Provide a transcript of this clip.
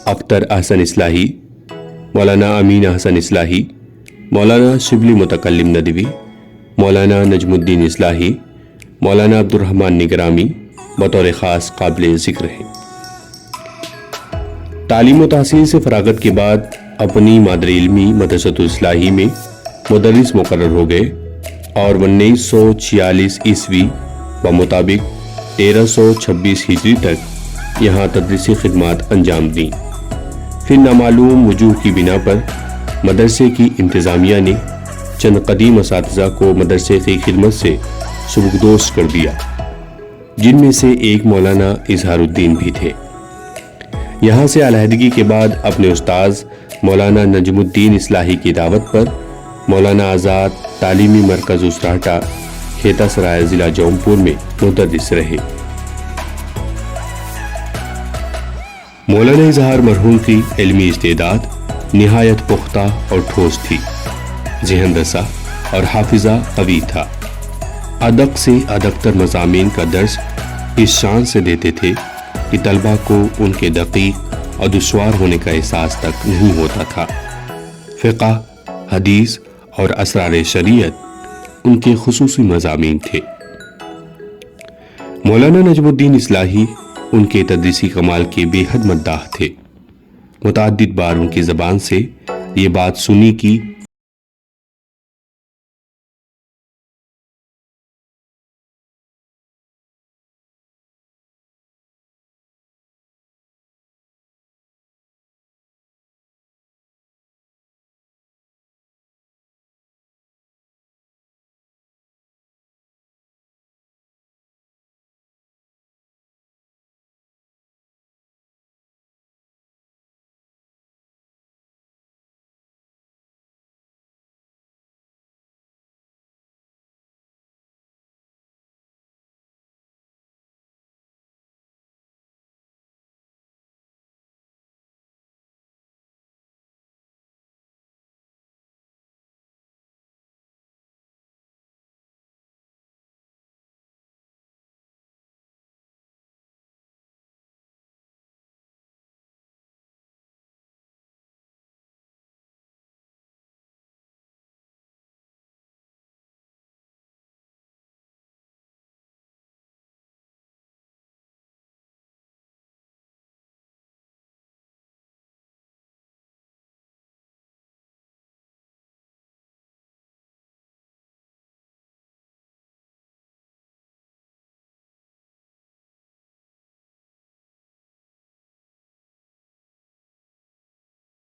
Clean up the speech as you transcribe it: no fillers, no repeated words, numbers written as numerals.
अख्तर अहसन इस्लाही, मौलाना अमीन अहसन इस्लाही, मौलाना शिबली मुतकल्लिम नदवी, मौलाना नजमुद्दीन इस्लाही, मौलाना Abdurrahman निगरामी बतौर ख़ास काबिल ज़िक्र हैं। तालीम व तहसील से फरागत के बाद अपनी मादरी इल्मी मदरसतुल इस्लाही में मुदर्रिस मुकर्रर हो गए और 1946 ईस्वी व मुताबिक 1326 हिजरी तक यहाँ तदरीसी खिदमात अंजाम दी। फिर नामालूम वजूह की बिना पर मदरसे की इंतज़ामिया ने चंद कदीम असातिज़ा को मदरसे की खिदमत से सुबुकदोश कर दिया, जिनमें से एक मौलाना इजहारुद्दीन भी थे। यहाँ से अलहदगी के बाद अपने उस्ताद मौलाना नजमुद्दीन इस्लाही की दावत पर मौलाना आज़ाद तालीमी मरकज़ उसराटा, खेता सराय, ज़िला जौनपुर में मुदर्रिस रहे। मौलाना इजहार मरहूम की इल्मी इस्तेदाद निहायत पुख्ता और ठोस थी। ज़हन रसा और हाफिज़ा कवी था। अदक से अदकतर मज़ामीन का दर्स इस शान से देते थे कि तलबा को उनके दकीक और दुश्वार होने का एहसास तक नहीं होता था। फ़िक़्ह, हदीस और असरार शरीयत उनके खुसूसी मज़ामीन थे। मौलाना नजमुद्दीन इस्लाही उनके तदरीसी कमाल के बेहद मद्दाह थे। मुतअद्दिद बार उनकी ज़बान से ये बात सुनी कि